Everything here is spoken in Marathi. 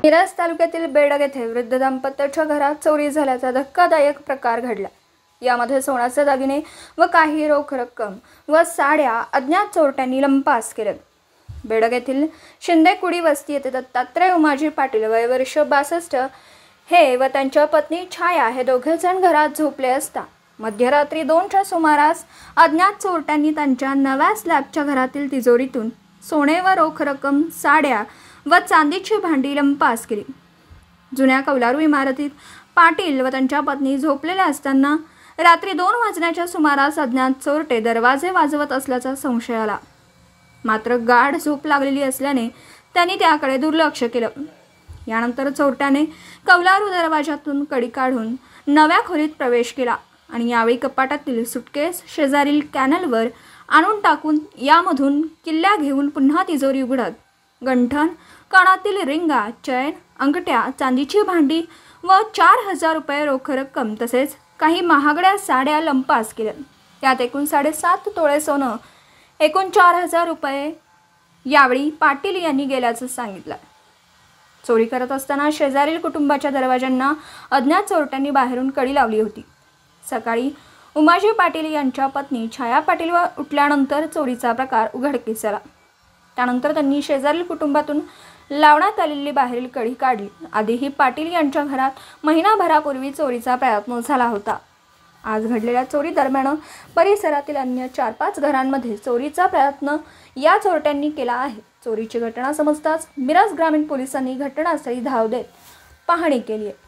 मिरज तालुक्यातील बेडग येथे वृद्ध दाम्पत्याच्या घरात चोरी झाल्याचा धक्कादायक प्रकार घडला। यामध्ये सोन्याचे दागिने व काही रोख रक्कम व साड्या अज्ञात चोरट्यांनी लंपास केल्या। बेडग येथील शिंदेकुडी वस्ती येथे दत्तात्रय उमाजी पाटील वय वर्ष 62 हे व त्यांच्या पत्नी छाया हे दोघे जण घरात झोपले असता मध्यरात्री 2च्या सुमारास अज्ञात चोरट्यांनी त्यांच्या नव्या स्लॅबच्या घरातील तिजोरीतून सोने व रोख रक्कम, साड्या व चांदीची भांडी लंपास केली। जुन्या कौलारू इमारतीत पाटील व त्यांच्या पत्नी झोपलेल्या असताना रात्री 2 वाजण्याच्या सुमारास अज्ञात चोरटे दरवाजे वाजवत असल्याचा संशय आला। मात्र गाढ झोप लागलेली असल्याने त्यांनी त्याकडे दुर्लक्ष केलं। यानंतर चोरट्याने कौलारू दरवाजातून कडी काढून नव्या खोलीत प्रवेश केला आणि यावेळी कपाटातील सुटकेस शेजारील कॅनलवर आणून टाकून यामधून किल्ल्या घेऊन पुन्हा तिजोरी उघडत गंठण, कानातील रिंगा, चैन, अंगठ्या, चांदीची भांडी व 4000 रुपये रोख रक्कम तसेच काही महागड्या साड्या लंपास केल्या। त्यात एकूण 7.5 तोळे सोनं, एकूण 4000 रुपये यावेळी पाटील यांनी गेल्याचं सांगितलं। चोरी करत असताना शेजारील कुटुंबाच्या दरवाजांना अज्ञात चोरट्यांनी बाहेरून कडी लावली होती। सकाळी उमाजी पाटील यांच्या पत्नी छाया पाटील उठल्यानंतर चोरीचा प्रकार उघडकीस आला। त्यानंतर त्यांनी शेजारील कुटुंबातून लावण्यात आलेली बाहेरील कडी काढली। आधीही पाटील यांच्या घरात महिनाभरापूर्वी चोरीचा प्रयत्न झाला होता। आज घडलेल्या चोरी दरम्यान परिसरातील अन्य 4-5 घरांमध्ये चोरीचा प्रयत्न या चोरट्यांनी केला आहे। चोरीची घटना समजताच मिरज ग्रामीण पोलिसांनी घटनास्थळी धाव देत पाहणी केली आहे।